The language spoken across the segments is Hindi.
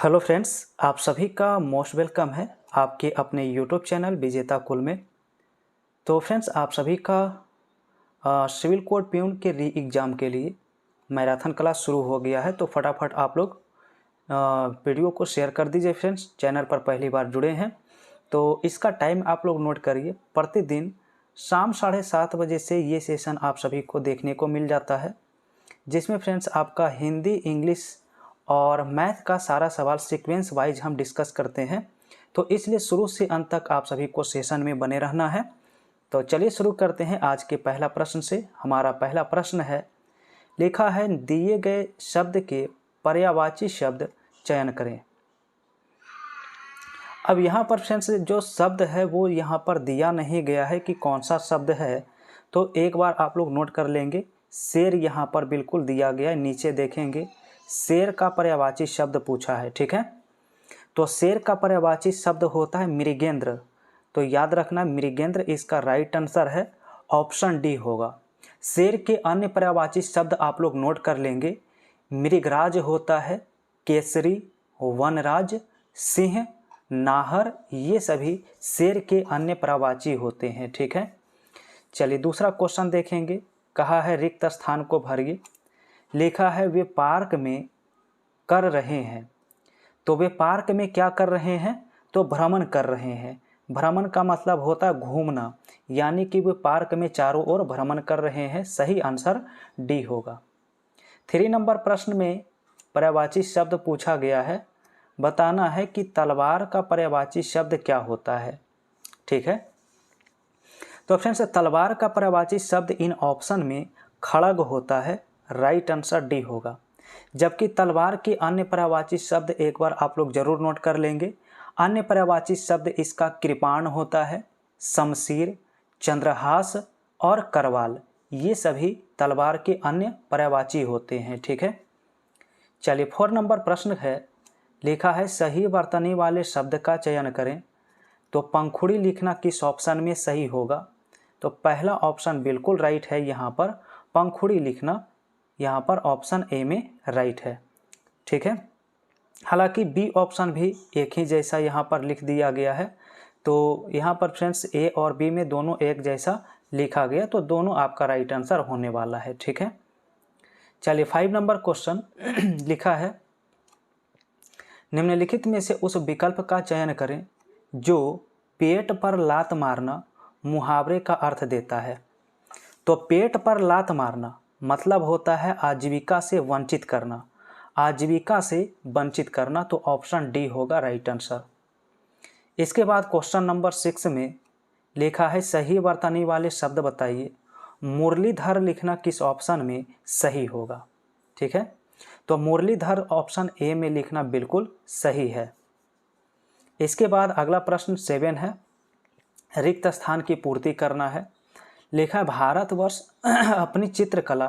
हेलो फ्रेंड्स, आप सभी का मोस्ट वेलकम है आपके अपने यूट्यूब चैनल विजेता कुल में। तो फ्रेंड्स, आप सभी का सिविल कोड प्यून के री एग्ज़ाम के लिए मैराथन क्लास शुरू हो गया है। तो फटाफट आप लोग वीडियो को शेयर कर दीजिए। फ्रेंड्स, चैनल पर पहली बार जुड़े हैं तो इसका टाइम आप लोग नोट करिए। प्रतिदिन शाम 7:30 बजे से ये सेशन आप सभी को देखने को मिल जाता है, जिसमें फ्रेंड्स आपका हिंदी, इंग्लिश और मैथ का सारा सवाल सीक्वेंस वाइज हम डिस्कस करते हैं। तो इसलिए शुरू से अंत तक आप सभी को सेशन में बने रहना है। तो चलिए शुरू करते हैं आज के पहला प्रश्न से। हमारा पहला प्रश्न है, लिखा है दिए गए शब्द के पर्यायवाची शब्द चयन करें। अब यहाँ पर फ्रेंड्स जो शब्द है वो यहाँ पर दिया नहीं गया है कि कौन सा शब्द है, तो एक बार आप लोग नोट कर लेंगे। शेर यहाँ पर बिल्कुल दिया गया है, नीचे देखेंगे शेर का पर्यायवाची शब्द पूछा है। ठीक है, तो शेर का पर्यायवाची शब्द होता है मृगेंद्र। तो याद रखना मृगेंद्र इसका राइट आंसर है, ऑप्शन डी होगा। शेर के अन्य पर्यायवाची शब्द आप लोग नोट कर लेंगे। मृगराज होता है, केसरी, वनराज, सिंह, नाहर, ये सभी शेर के अन्य पर्यायवाची होते हैं। ठीक है, चलिए दूसरा क्वेश्चन देखेंगे। कहा है रिक्त स्थान को भरिए। लिखा है वे पार्क में कर रहे हैं। तो वे पार्क में क्या कर रहे हैं, तो भ्रमण कर रहे हैं। भ्रमण का मतलब होता है घूमना, यानी कि वे पार्क में चारों ओर भ्रमण कर रहे हैं। सही आंसर डी होगा। 3 नंबर प्रश्न में पर्यायवाची शब्द पूछा गया है। बताना है कि तलवार का पर्यायवाची शब्द क्या होता है। ठीक है, तो फ्रेंड्स तलवार का पर्यायवाची शब्द इन ऑप्शन में खड़ग होता है। राइट आंसर डी होगा। जबकि तलवार के अन्य पर्यायवाची शब्द एक बार आप लोग जरूर नोट कर लेंगे। अन्य पर्यायवाची शब्द इसका कृपाण होता है, शमशीर, चंद्रहास और करवाल, ये सभी तलवार के अन्य पर्यायवाची होते हैं। ठीक है, चलिए 4 नंबर प्रश्न है। लिखा है सही वर्तनी वाले शब्द का चयन करें। तो पंखुड़ी लिखना किस ऑप्शन में सही होगा, तो पहला ऑप्शन बिल्कुल राइट है। यहाँ पर पंखुड़ी लिखना यहाँ पर ऑप्शन ए में राइट है। ठीक है, हालांकि बी ऑप्शन भी एक ही जैसा यहाँ पर लिख दिया गया है। तो यहाँ पर फ्रेंड्स ए और बी में दोनों एक जैसा लिखा गया, तो दोनों आपका राइट आंसर होने वाला है। ठीक है, चलिए 5 नंबर क्वेश्चन लिखा है निम्नलिखित में से उस विकल्प का चयन करें जो पेट पर लात मारना मुहावरे का अर्थ देता है। तो पेट पर लात मारना मतलब होता है आजीविका से वंचित करना, आजीविका से वंचित करना, तो ऑप्शन डी होगा राइट आंसर। इसके बाद क्वेश्चन नंबर 6 में लिखा है सही वर्तनी वाले शब्द बताइए। मुरलीधर लिखना किस ऑप्शन में सही होगा। ठीक है, तो मुरलीधर ऑप्शन ए में लिखना बिल्कुल सही है। इसके बाद अगला प्रश्न 7 है, रिक्त स्थान की पूर्ति करना है। लिखा है भारतवर्ष अपनी चित्रकला,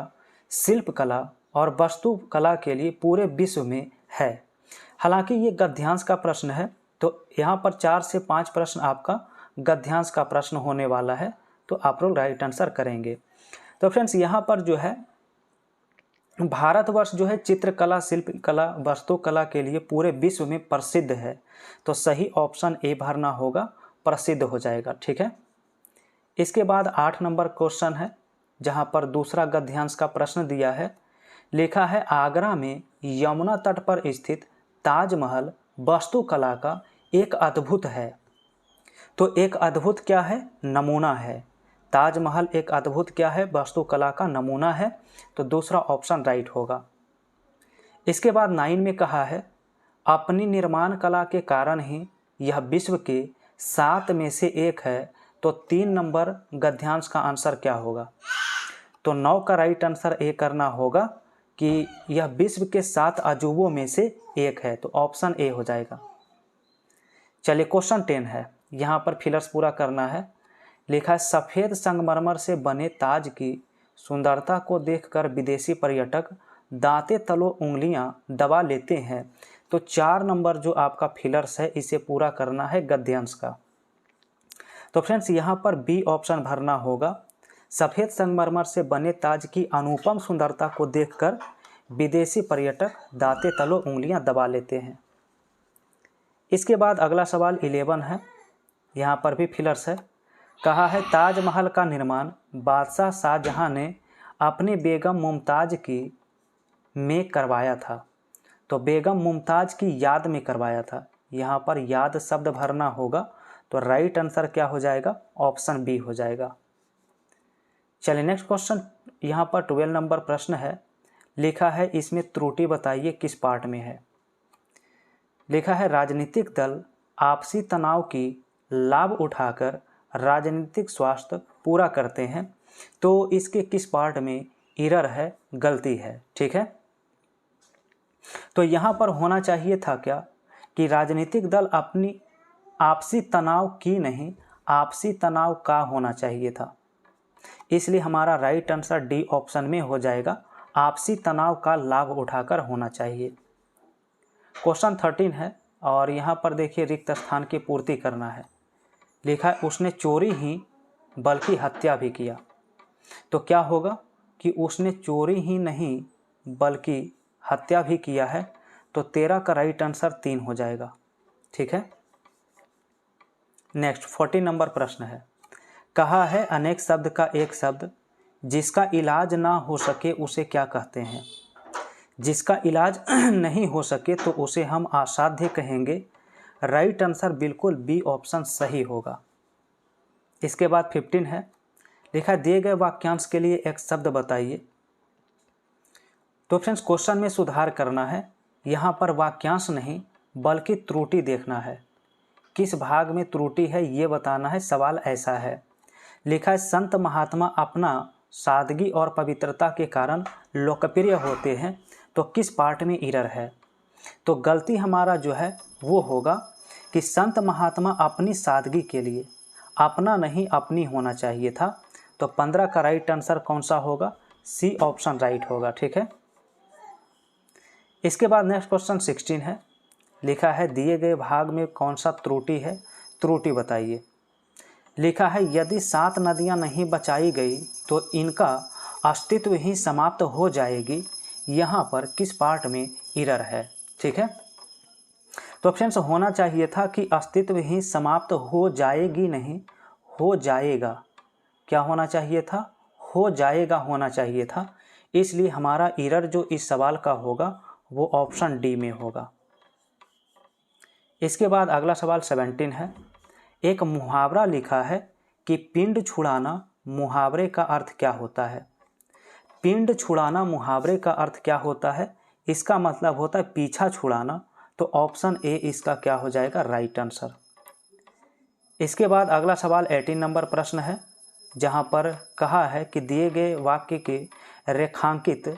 शिल्पकला और वास्तुकला के लिए पूरे विश्व में है। हालांकि ये गद्यांश का प्रश्न है, तो यहाँ पर 4 से 5 प्रश्न आपका गद्यांश का प्रश्न होने वाला है, तो आप लोग राइट आंसर करेंगे। तो फ्रेंड्स यहाँ पर जो है भारतवर्ष जो है चित्रकला, शिल्पकला, वास्तुकला के लिए पूरे विश्व में प्रसिद्ध है, तो सही ऑप्शन ए भरना होगा, प्रसिद्ध हो जाएगा। ठीक है, इसके बाद 8 नंबर क्वेश्चन है, जहां पर दूसरा गद्यांश का प्रश्न दिया है। लिखा है आगरा में यमुना तट पर स्थित ताजमहल वास्तुकला का एक अद्भुत है। तो एक अद्भुत क्या है, नमूना है। ताजमहल एक अद्भुत क्या है, वास्तुकला का नमूना है, तो दूसरा ऑप्शन राइट होगा। इसके बाद 9 में कहा है अपनी निर्माण कला के कारण ही यह विश्व के 7 में से एक है, तो 3 नंबर गद्यांश का आंसर क्या होगा, तो 9 का राइट आंसर ए करना होगा कि यह विश्व के 7 अजूबों में से एक है, तो ऑप्शन ए हो जाएगा। चलिए क्वेश्चन 10 है, यहाँ पर फिलर्स पूरा करना है। लिखा है सफ़ेद संगमरमर से बने ताज की सुंदरता को देखकर विदेशी पर्यटक दांते तलो उंगलियां दबा लेते हैं। तो 4 नंबर जो आपका फिलर्स है इसे पूरा करना है गद्यांश का। तो फ्रेंड्स यहाँ पर बी ऑप्शन भरना होगा। सफ़ेद संगमरमर से बने ताज की अनुपम सुंदरता को देखकर विदेशी पर्यटक दांते तलो उंगलियां दबा लेते हैं। इसके बाद अगला सवाल 11 है, यहाँ पर भी फिलर्स है। कहा है ताजमहल का निर्माण बादशाह शाहजहां ने अपनी बेगम मुमताज़ की में करवाया था। तो बेगम मुमताज़ की याद में करवाया था, यहाँ पर याद शब्द भरना होगा। तो राइट आंसर क्या हो जाएगा? ऑप्शन बी हो जाएगा। चलिए नेक्स्ट क्वेश्चन, यहाँ पर 12 नंबर प्रश्न है। लिखा है इसमें त्रुटि बताइए किस पार्ट में है। लिखा है राजनीतिक दल आपसी तनाव की लाभ उठाकर राजनीतिक स्वास्थ्य पूरा करते हैं। तो इसके किस पार्ट में एरर है, गलती है? ठीक है, तो यहाँ पर होना चाहिए था क्या कि राजनीतिक दल अपनी आपसी तनाव की नहीं, आपसी तनाव का होना चाहिए था। इसलिए हमारा राइट आंसर डी ऑप्शन में हो जाएगा, आपसी तनाव का लाभ उठाकर होना चाहिए। क्वेश्चन 13 है और यहाँ पर देखिए रिक्त स्थान की पूर्ति करना है। लिखा है उसने चोरी ही बल्कि हत्या भी किया। तो क्या होगा कि उसने चोरी ही नहीं बल्कि हत्या भी किया है। तो 13 का राइट आंसर 3 हो जाएगा। ठीक है, नेक्स्ट 14 नंबर प्रश्न है। कहा है अनेक शब्द का एक शब्द जिसका इलाज ना हो सके उसे क्या कहते हैं? जिसका इलाज नहीं हो सके तो उसे हम असाध्य कहेंगे। राइट आंसर बिल्कुल बी ऑप्शन सही होगा। इसके बाद 15 है। लिखा दिए गए वाक्यांश के लिए एक शब्द बताइए। तो फ्रेंड्स क्वेश्चन में सुधार करना है, यहाँ पर वाक्यांश नहीं बल्कि त्रुटि देखना है। किस भाग में त्रुटि है ये बताना है। सवाल ऐसा है, लिखा है संत महात्मा अपना सादगी और पवित्रता के कारण लोकप्रिय होते हैं। तो किस पार्ट में एरर है? तो गलती हमारा जो है वो होगा कि संत महात्मा अपनी सादगी के लिए अपना नहीं अपनी होना चाहिए था। तो 15 का राइट आंसर कौन सा होगा? सी ऑप्शन राइट होगा। ठीक है, इसके बाद नेक्स्ट क्वेश्चन 16 है। लिखा है दिए गए भाग में कौन सा त्रुटि है, त्रुटि बताइए। लिखा है यदि 7 नदियां नहीं बचाई गई तो इनका अस्तित्व ही समाप्त हो जाएगी। यहाँ पर किस पार्ट में एरर है? ठीक है, तो फ्रेंड्स होना चाहिए था कि अस्तित्व ही समाप्त हो जाएगी, नहीं हो जाएगा। क्या होना चाहिए था? हो जाएगा होना चाहिए था। इसलिए हमारा एरर जो इस सवाल का होगा वो ऑप्शन डी में होगा। इसके बाद अगला सवाल 17 है। एक मुहावरा लिखा है कि पिंड छुड़ाना मुहावरे का अर्थ क्या होता है? पिंड छुड़ाना मुहावरे का अर्थ क्या होता है? इसका मतलब होता है पीछा छुड़ाना। तो ऑप्शन ए इसका क्या हो जाएगा? Right answer. इसके बाद अगला सवाल 18 नंबर प्रश्न है, जहां पर कहा है कि दिए गए वाक्य के रेखांकित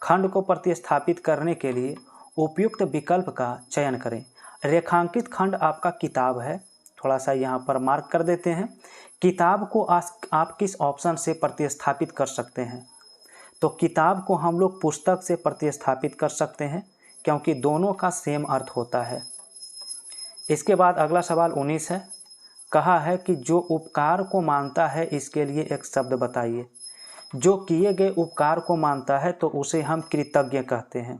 खंड को प्रतिस्थापित करने के लिए उपयुक्त विकल्प का चयन करें। रेखांकित खंड आपका किताब है, थोड़ा सा यहाँ पर मार्क कर देते हैं। किताब को आप किस ऑप्शन से प्रतिस्थापित कर सकते हैं? तो किताब को हम लोग पुस्तक से प्रतिस्थापित कर सकते हैं क्योंकि दोनों का सेम अर्थ होता है। इसके बाद अगला सवाल 19 है। कहा है कि जो उपकार को मानता है इसके लिए एक शब्द बताइए। जो किए गए उपकार को मानता है तो उसे हम कृतज्ञ कहते हैं।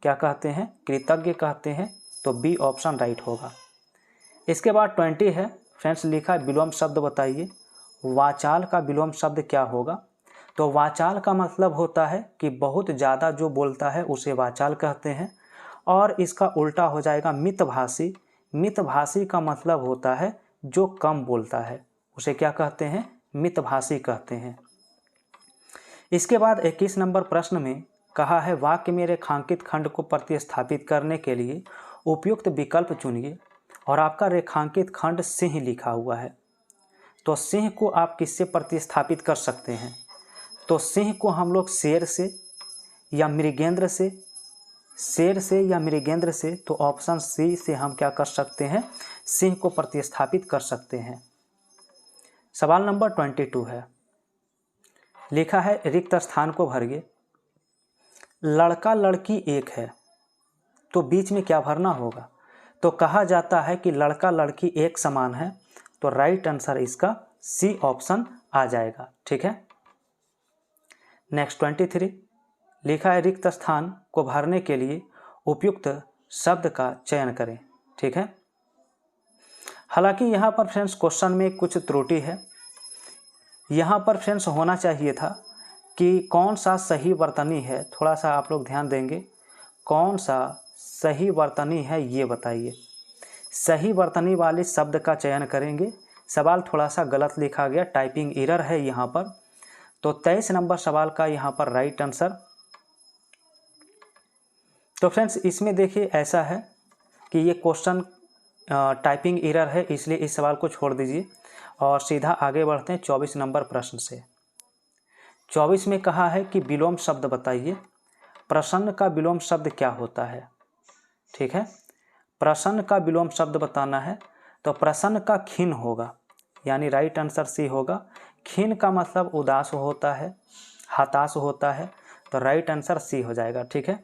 क्या कहते हैं? कृतज्ञ कहते हैं। तो बी ऑप्शन राइट होगा। इसके बाद 20 है। फ्रेंड्स लिखा है विलोम शब्द बताइए। वाचाल का विलोम शब्द क्या होगा? तो वाचाल का मतलब होता है कि बहुत ज़्यादा जो बोलता है उसे वाचाल कहते हैं। और इसका उल्टा हो जाएगा मितभाषी। मितभाषी का मतलब होता है जो कम बोलता है, उसे क्या कहते हैं? मितभाषी कहते हैं। इसके बाद 21 नंबर प्रश्न में कहा है वाक्य में रेखांकित खंड को प्रतिस्थापित करने के लिए उपयुक्त विकल्प चुनिए। और आपका रेखांकित खंड सिंह लिखा हुआ है। तो सिंह को आप किससे प्रतिस्थापित कर सकते हैं? तो सिंह को हम लोग शेर से या मृगेंद्र से, शेर से या मृगेंद्र से। तो ऑप्शन सी से हम क्या कर सकते हैं? सिंह को प्रतिस्थापित कर सकते हैं। सवाल नंबर 22 है। लिखा है रिक्त स्थान को भरिए। लड़का लड़की एक है तो बीच में क्या भरना होगा? तो कहा जाता है कि लड़का लड़की एक समान है। तो राइट आंसर इसका सी ऑप्शन आ जाएगा। ठीक है, नेक्स्ट 23। लिखा है रिक्त स्थान को भरने के लिए उपयुक्त शब्द का चयन करें। ठीक है, हालांकि यहाँ पर फ्रेंड्स क्वेश्चन में कुछ त्रुटि है। यहाँ पर फ्रेंड्स होना चाहिए था कि कौन सा सही वर्तनी है, थोड़ा सा आप लोग ध्यान देंगे, कौन सा सही वर्तनी है ये बताइए। सही वर्तनी वाले शब्द का चयन करेंगे। सवाल थोड़ा सा गलत लिखा गया, टाइपिंग एरर है यहाँ पर। तो 23 नंबर सवाल का यहाँ पर राइट आंसर। तो फ्रेंड्स इसमें देखिए ऐसा है कि ये क्वेश्चन टाइपिंग एरर है, इसलिए इस सवाल को छोड़ दीजिए और सीधा आगे बढ़ते हैं 24 नंबर प्रश्न से। 24 में कहा है कि विलोम शब्द बताइए। प्रसन्न का विलोम शब्द क्या होता है? ठीक है, प्रसन्न का विलोम शब्द बताना है। तो प्रसन्न का खिन्न होगा, यानी राइट आंसर सी होगा। खिन्न का मतलब उदास होता है, हताश होता है, तो राइट आंसर सी हो जाएगा। ठीक है,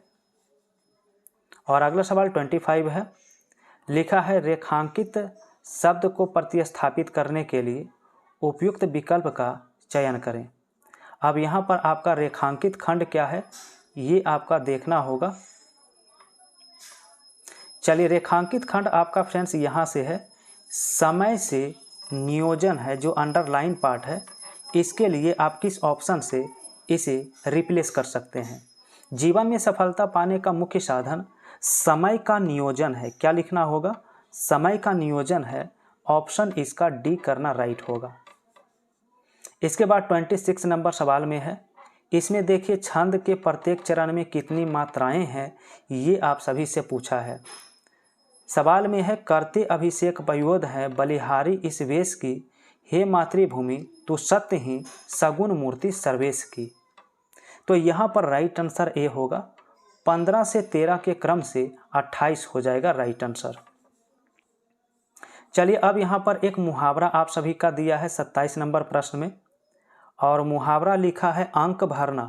और अगला सवाल 25 है। लिखा है रेखांकित शब्द को प्रतिस्थापित करने के लिए उपयुक्त विकल्प का चयन करें। अब यहाँ पर आपका रेखांकित खंड क्या है ये आपका देखना होगा। चलिए, रेखांकित खंड आपका फ्रेंड्स यहाँ से है, समय से नियोजन है जो अंडरलाइन पार्ट है, इसके लिए आप किस ऑप्शन से इसे रिप्लेस कर सकते हैं। जीवन में सफलता पाने का मुख्य साधन समय का नियोजन है। क्या लिखना होगा? समय का नियोजन है। ऑप्शन इसका डी करना राइट होगा। इसके बाद 26 नंबर सवाल में है। इसमें देखिए छंद के प्रत्येक चरण में कितनी मात्राएं हैं ये आप सभी से पूछा है। सवाल में है करते अभिषेक पयोध है बलिहारी इस वेश की, हे मातृभूमि तू सत्य ही सगुण मूर्ति सर्वेश की। तो यहाँ पर राइट आंसर ए होगा। 15 से 13 के क्रम से 28 हो जाएगा राइट आंसर। चलिए, अब यहाँ पर एक मुहावरा आप सभी का दिया है 27 नंबर प्रश्न में, और मुहावरा लिखा है अंक भरना।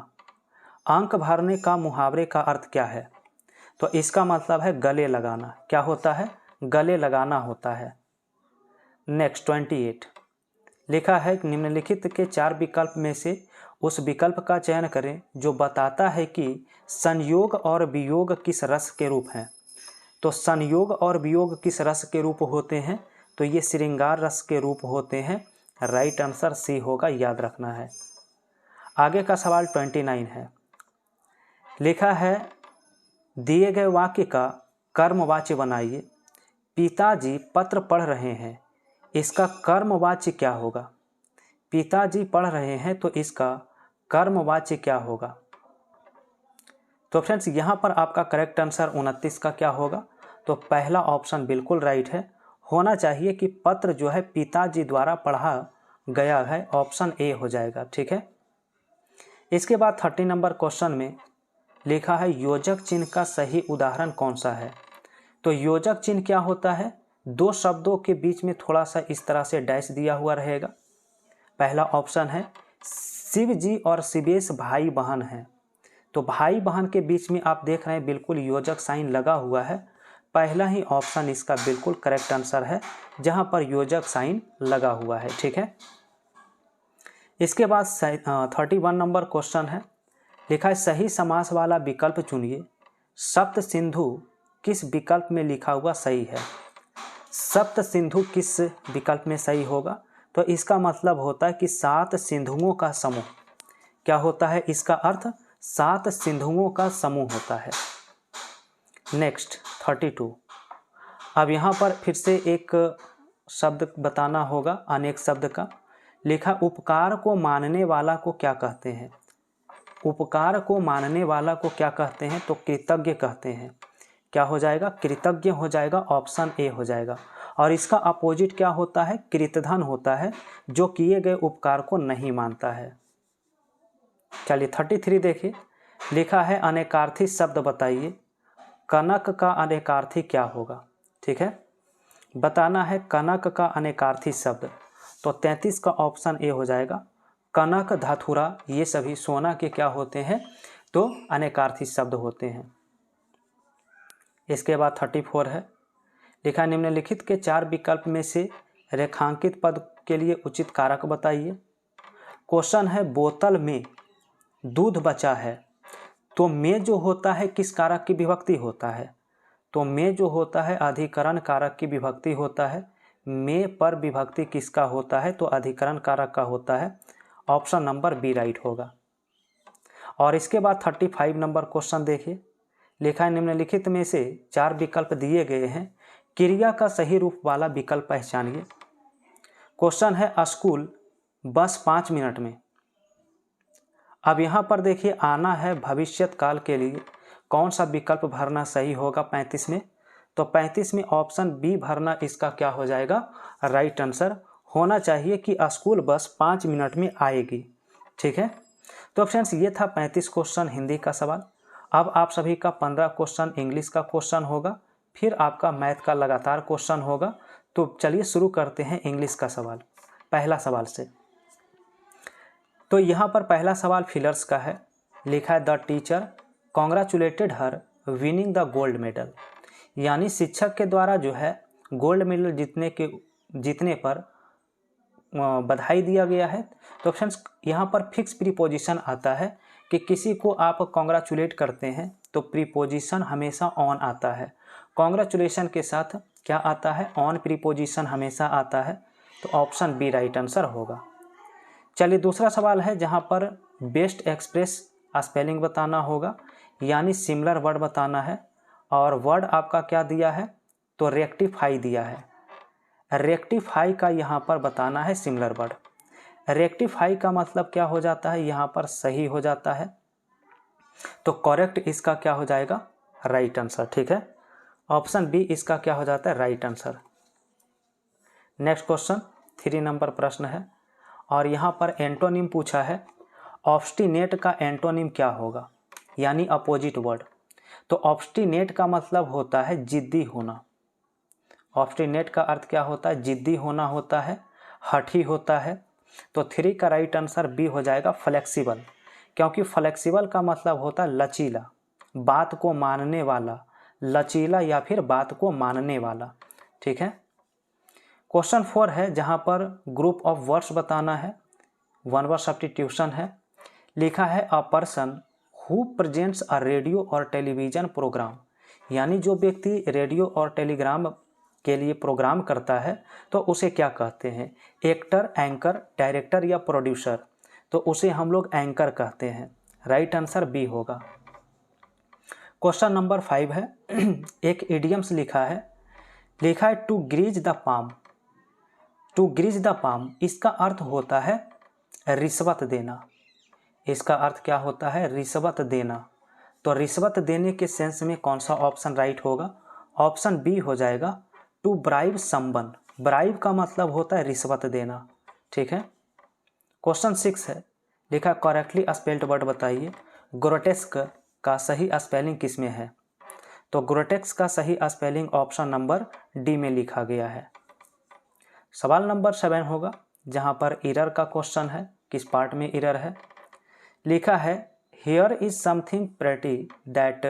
अंक भरने का मुहावरे का अर्थ क्या है? तो इसका मतलब है गले लगाना। क्या होता है? गले लगाना होता है। नेक्स्ट 28 लिखा है निम्नलिखित के 4 विकल्प में से उस विकल्प का चयन करें जो बताता है कि संयोग और वियोग किस रस के रूप हैं। तो संयोग और वियोग किस रस के रूप होते हैं? तो ये श्रृंगार रस के रूप होते हैं। राइट आंसर सी होगा, याद रखना है। आगे का सवाल 29 है। लिखा है दिए गए वाक्य का कर्मवाच्य बनाइए। पिताजी पत्र पढ़ रहे हैं, इसका कर्मवाच्य क्या होगा? पिताजी पढ़ रहे हैं तो इसका कर्मवाच्य क्या होगा? तो फ्रेंड्स यहाँ पर आपका करेक्ट आंसर 29 का क्या होगा? तो पहला ऑप्शन बिल्कुल राइट है। होना चाहिए कि पत्र जो है पिताजी द्वारा पढ़ा गया है, ऑप्शन ए हो जाएगा। ठीक है, इसके बाद 30 नंबर क्वेश्चन में लिखा है योजक चिन्ह का सही उदाहरण कौन सा है। तो योजक चिन्ह क्या होता है? 2 शब्दों के बीच में थोड़ा सा इस तरह से डैश दिया हुआ रहेगा। पहला ऑप्शन है शिव जी और शिवेश भाई बहन हैं। तो भाई बहन के बीच में आप देख रहे हैं बिल्कुल योजक साइन लगा हुआ है। पहला ही ऑप्शन इसका बिल्कुल करेक्ट आंसर है जहां पर योजक साइन लगा हुआ है। ठीक है, इसके बाद 31 नंबर क्वेश्चन है। लिखा है सही समास वाला विकल्प चुनिए। सप्त सिंधु किस विकल्प में लिखा हुआ सही है? सप्त सिंधु किस विकल्प में सही होगा? तो इसका मतलब होता है कि 7 सिंधुओं का समूह। क्या होता है इसका अर्थ? 7 सिंधुओं का समूह होता है। नेक्स्ट 32। अब यहाँ पर फिर से एक शब्द बताना होगा अनेक शब्द का। लिखा उपकार को मानने वाला को क्या कहते हैं? उपकार को मानने वाला को क्या कहते हैं? तो कृतज्ञ कहते हैं। क्या हो जाएगा? कृतज्ञ हो जाएगा, ऑप्शन ए हो जाएगा। और इसका अपोजिट क्या होता है? कृतधन होता है, जो किए गए उपकार को नहीं मानता है। चलिए 33 देखिए। लिखा है अनेकार्थी शब्द बताइए। कनक का अनेकार्थी क्या होगा? ठीक है, बताना है कनक का अनेकार्थी शब्द। तो 33 का ऑप्शन ए हो जाएगा। कनक, धातुरा ये सभी सोना के क्या होते हैं? तो अनेकार्थी शब्द होते हैं। इसके बाद 34 है। लिखा निम्नलिखित के 4 विकल्प में से रेखांकित पद के लिए उचित कारक बताइए। क्वेश्चन है बोतल में दूध बचा है, तो में जो होता है किस कारक की विभक्ति होता है? तो में जो होता है अधिकरण कारक की विभक्ति होता है। में पर विभक्ति किसका होता है? तो अधिकरण कारक का होता है। ऑप्शन नंबर बी राइट होगा। और इसके बाद 35 नंबर क्वेश्चन देखिए, लिखा है निम्नलिखित में से 4 विकल्प दिए गए हैं, क्रिया का सही रूप वाला विकल्प पहचानिए। क्वेश्चन है स्कूल बस 5 मिनट में। अब यहाँ पर देखिए आना है भविष्यत काल के लिए, कौन सा विकल्प भरना सही होगा 35 में? तो 35 में ऑप्शन बी भरना इसका क्या हो जाएगा? राइट आंसर होना चाहिए कि स्कूल बस 5 मिनट में आएगी। ठीक है, तो फ्रेंड्स ये था 35 क्वेश्चन हिंदी का सवाल। अब आप सभी का 15 क्वेश्चन इंग्लिश का क्वेश्चन होगा, फिर आपका मैथ का लगातार क्वेश्चन होगा। तो चलिए शुरू करते हैं इंग्लिश का सवाल, पहला सवाल से। तो यहाँ पर पहला सवाल फिलर्स का है। लिखा है the teacher congratulated her winning the gold medal, यानी शिक्षक के द्वारा जो है गोल्ड मेडल जीतने पर बधाई दिया गया है। तो फ्रेंड्स यहाँ पर फिक्स प्रीपोजिशन आता है कि किसी को आप कॉन्ग्रेचुलेट करते हैं तो प्रीपोजिशन हमेशा ऑन आता है। कॉन्ग्रेचुलेशन के साथ क्या आता है? ऑन प्रीपोजिशन हमेशा आता है। तो ऑप्शन बी राइट आंसर होगा। चलिए दूसरा सवाल है जहाँ पर बेस्ट एक्सप्रेस स्पेलिंग बताना होगा, यानी सिमिलर वर्ड बताना है। और वर्ड आपका क्या दिया है? तो रेक्टिफाई दिया है। रेक्टिफाई का यहाँ पर बताना है सिमिलर वर्ड। रेक्टिफाई का मतलब क्या हो जाता है? यहाँ पर सही हो जाता है। तो करेक्ट इसका क्या हो जाएगा? Right answer. ठीक है, ऑप्शन बी इसका क्या हो जाता है? Right answer. Next question 3 number प्रश्न है और यहाँ पर एंटोनिम पूछा है। ऑब्स्टिनेट का एंटोनिम क्या होगा, यानी अपोजिट वर्ड? तो ऑब्स्टिनेट का मतलब होता है जिद्दी होना। ऑब्स्टिनेट का अर्थ क्या होता है? जिद्दी होना होता है, हठी होता है। तो 3 का राइट आंसर बी हो जाएगा फ्लेक्सिबल, क्योंकि फ्लेक्सिबल का मतलब होता है लचीला, बात को मानने वाला, लचीला या फिर बात को मानने वाला। ठीक है, क्वेश्चन 4 है जहाँ पर ग्रुप ऑफ वर्ड्स बताना है, 1 वर्ड सब्स्टिट्यूशन है। लिखा है a person who presents a radio और टेलीविज़न प्रोग्राम, यानी जो व्यक्ति रेडियो और टेलीग्राम के लिए प्रोग्राम करता है तो उसे क्या कहते हैं? एक्टर, एंकर, डायरेक्टर या प्रोड्यूसर? तो उसे हम लोग एंकर कहते हैं। राइट आंसर बी होगा। क्वेश्चन नंबर 5 है एक इडियम्स लिखा है to grease the palm. To grease the palm इसका अर्थ होता है रिश्वत देना। इसका अर्थ क्या होता है? रिश्वत देना। तो रिश्वत देने के सेंस में कौन सा ऑप्शन राइट होगा? ऑप्शन बी हो जाएगा टू ब्राइब समवन। ब्राइब का मतलब होता है रिश्वत देना। ठीक है, क्वेश्चन 6 है। लिखा करेक्टली स्पेल्ड वर्ड बताइए। ग्रोटेस्क का सही स्पेलिंग किस में है? तो ग्रोटेस्क का सही स्पेलिंग ऑप्शन नंबर डी में लिखा गया है। सवाल नंबर 7 होगा जहां पर एरर का क्वेश्चन है, किस पार्ट में एरर है? लिखा है here is something pretty that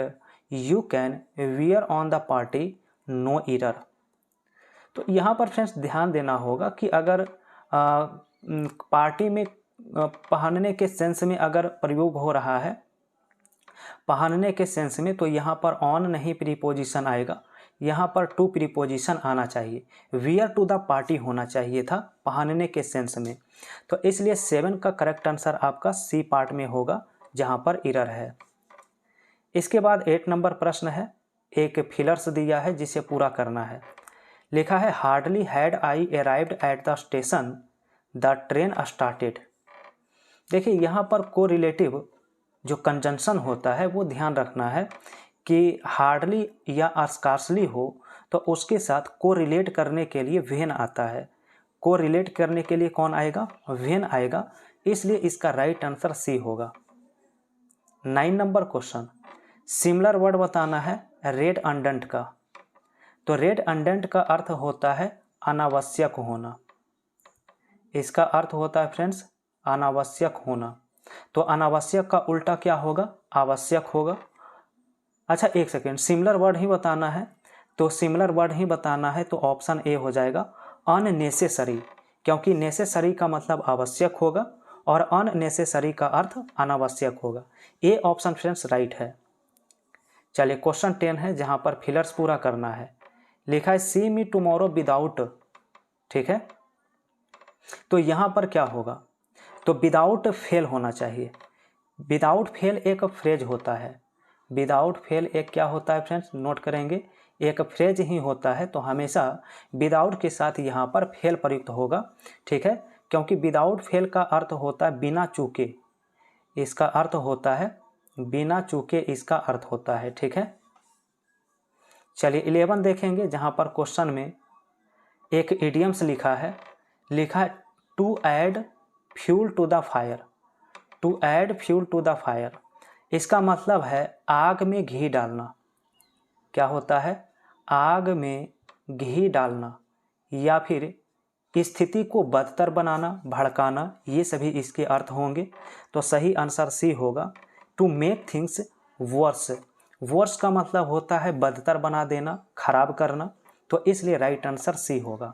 you can wear on the party, no error. तो यहाँ पर फ्रेंड्स ध्यान देना होगा कि अगर पार्टी में पहनने के सेंस में अगर प्रयोग हो रहा है, पहनने के सेंस में, तो यहाँ पर ऑन नहीं प्रीपोजिशन आएगा, यहाँ पर टू प्रीपोजिशन आना चाहिए। वियर टू द पार्टी होना चाहिए था पहनने के सेंस में। तो इसलिए 7 का करेक्ट आंसर आपका सी पार्ट में होगा जहाँ पर एरर है। इसके बाद 8 नंबर प्रश्न है, एक फिलर्स दिया है जिसे पूरा करना है। लिखा है hardly had I arrived at the station the train started. देखिए यहाँ पर कोरिलेटिव जो कंजंक्शन होता है वो ध्यान रखना है कि हार्डली या स्कार्सली हो तो उसके साथ कोरिलेट करने के लिए व्हेन आता है। कोरिलेट करने के लिए कौन आएगा? व्हेन आएगा। इसलिए इसका राइट आंसर सी होगा। 9 नंबर क्वेश्चन, सिमिलर वर्ड बताना है रेडंडेंट का। तो रेडंडेंट का अर्थ होता है अनावश्यक होना। इसका अर्थ होता है फ्रेंड्स अनावश्यक होना। तो अनावश्यक का उल्टा क्या होगा? आवश्यक होगा। अच्छा एक सेकेंड, सिमिलर वर्ड ही बताना है, तो सिमिलर वर्ड ही बताना है तो ऑप्शन ए हो जाएगा अननेसेसरी, क्योंकि नेसेसरी का मतलब आवश्यक होगा और अननेसेसरी का अर्थ अनावश्यक होगा। ए ऑप्शन फ्रेंड्स राइट है। चलिए क्वेश्चन 10 है जहां पर फिलर्स पूरा करना है। लिखा है सी मी टुमारो विदाउट ठीक है। तो यहाँ पर क्या होगा, तो विदाउट फेल होना चाहिए। विदाउट फेल एक फ्रेज होता है, विदाउट फेल एक क्या होता है फ्रेंड्स, नोट करेंगे, एक फ्रेज ही होता है। तो हमेशा विदाउट के साथ यहाँ पर फेल प्रयुक्त होगा, ठीक है, क्योंकि विदाउट फेल का अर्थ होता है बिना चूके, इसका अर्थ होता है बिना चूके, इसका अर्थ होता है, ठीक है। चलिए 11 देखेंगे, जहाँ पर क्वेश्चन में एक इडियम्स लिखा है to add fuel to the fire, to add fuel to the fire. इसका मतलब है आग में घी डालना। क्या होता है, आग में घी डालना, या फिर स्थिति को बदतर बनाना, भड़काना, ये सभी इसके अर्थ होंगे। तो सही आंसर सी होगा, to make things worse. Worse का मतलब होता है बदतर बना देना, खराब करना, तो इसलिए राइट आंसर सी होगा।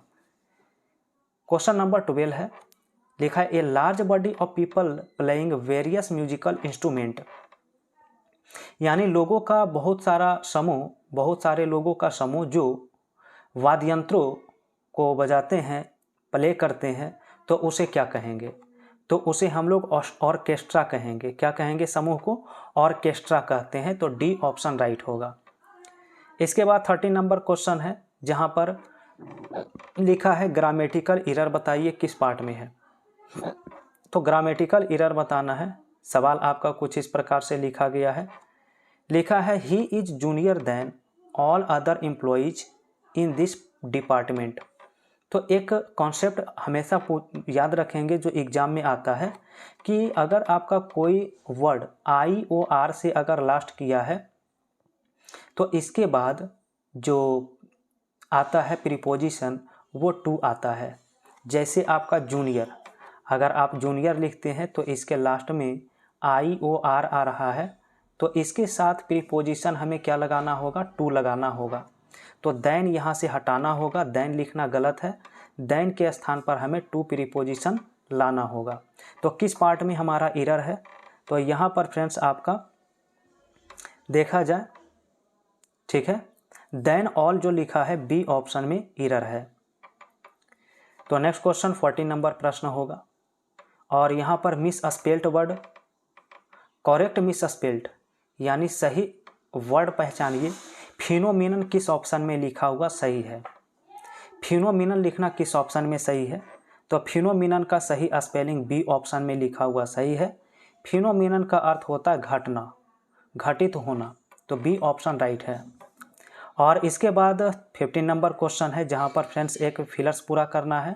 क्वेश्चन नंबर 12 है, लिखा है a large body of people playing various musical instrument, यानी लोगों का बहुत सारा समूह, बहुत सारे लोगों का समूह जो वाद्य यंत्रों को बजाते हैं, प्ले करते हैं, तो उसे क्या कहेंगे, तो उसे हम लोग ऑर्केस्ट्रा कहेंगे। क्या कहेंगे, समूह को ऑर्केस्ट्रा कहते हैं। तो डी ऑप्शन राइट होगा। इसके बाद 13 नंबर क्वेश्चन है, जहाँ पर लिखा है ग्रामेटिकल एरर बताइए किस पार्ट में है। तो ग्रामेटिकल एरर बताना है। सवाल आपका कुछ इस प्रकार से लिखा गया है, लिखा है he is junior than all other employees in this department. तो एक कॉन्सेप्ट हमेशा याद रखेंगे जो एग्जाम में आता है, कि अगर आपका कोई वर्ड IOR से अगर लास्ट किया है, तो इसके बाद जो आता है प्रीपोजिशन वो टू आता है। जैसे आपका जूनियर, अगर आप जूनियर लिखते हैं तो इसके लास्ट में IOR आ रहा है, तो इसके साथ प्रीपोजिशन हमें क्या लगाना होगा, टू लगाना होगा। तो देन यहाँ से हटाना होगा, देन लिखना गलत है, देन के स्थान पर हमें टू प्रीपोजिशन लाना होगा। तो किस पार्ट में हमारा एरर है, तो यहाँ पर फ्रेंड्स आपका देखा जाए, ठीक है, देन ऑल जो लिखा है बी ऑप्शन में एरर है। तो नेक्स्ट क्वेश्चन 14 नंबर प्रश्न होगा, और यहाँ पर miss spelt word, correct miss spelt यानी सही वर्ड पहचानिए। फिनोमिनन किस ऑप्शन में लिखा हुआ सही है, फिनोमिनन लिखना किस ऑप्शन में सही है, तो फिनोमिनन का सही स्पेलिंग बी ऑप्शन में लिखा हुआ सही है। फिनोमिनन का अर्थ होता है घटना, घटित होना, तो बी ऑप्शन राइट है। और इसके बाद 15 नंबर क्वेश्चन है, जहाँ पर फ्रेंड्स एक फिलर्स पूरा करना है।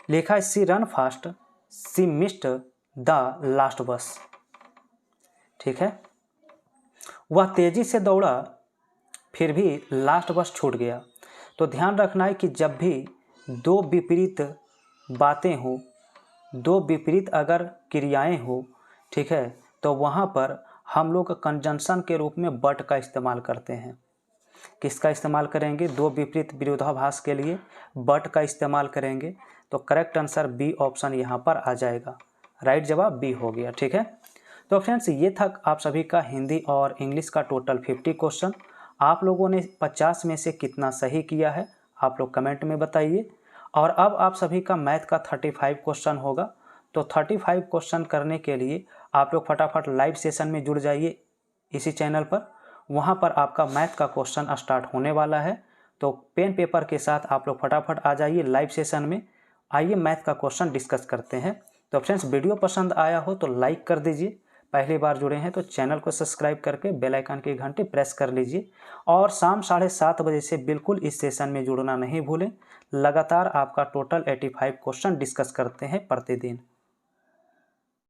लिखा है see run fast see missed the last bus, ठीक है, वह तेजी से दौड़ा फिर भी लास्ट बस छूट गया। तो ध्यान रखना है कि जब भी दो विपरीत बातें हो, दो विपरीत अगर क्रियाएं हो, ठीक है, तो वहाँ पर हम लोग कंजंक्शन के रूप में बट का इस्तेमाल करते हैं। किसका इस्तेमाल करेंगे, दो विपरीत विरोधाभास के लिए बट का इस्तेमाल करेंगे। तो करेक्ट आंसर बी ऑप्शन यहाँ पर आ जाएगा, राइट जवाब बी हो गया, ठीक है। तो फ्रेंड्स ये था आप सभी का हिंदी और इंग्लिश का टोटल 50 क्वेश्चन। आप लोगों ने 50 में से कितना सही किया है आप लोग कमेंट में बताइए। और अब आप सभी का मैथ का 35 क्वेश्चन होगा। तो 35 क्वेश्चन करने के लिए आप लोग फटाफट लाइव सेशन में जुड़ जाइए इसी चैनल पर, वहाँ पर आपका मैथ का क्वेश्चन स्टार्ट होने वाला है। तो पेन पेपर के साथ आप लोग फटाफट आ जाइए लाइव सेशन में। आइए मैथ का क्वेश्चन डिस्कस करते हैं। तो फ्रेंड्स वीडियो पसंद आया हो तो लाइक कर दीजिए, पहली बार जुड़े हैं तो चैनल को सब्सक्राइब करके बेल आइकन की घंटी प्रेस कर लीजिए। और शाम 7:30 बजे से बिल्कुल इस सेशन में जुड़ना नहीं भूलें। लगातार आपका टोटल 85 क्वेश्चन डिस्कस करते हैं प्रतिदिन।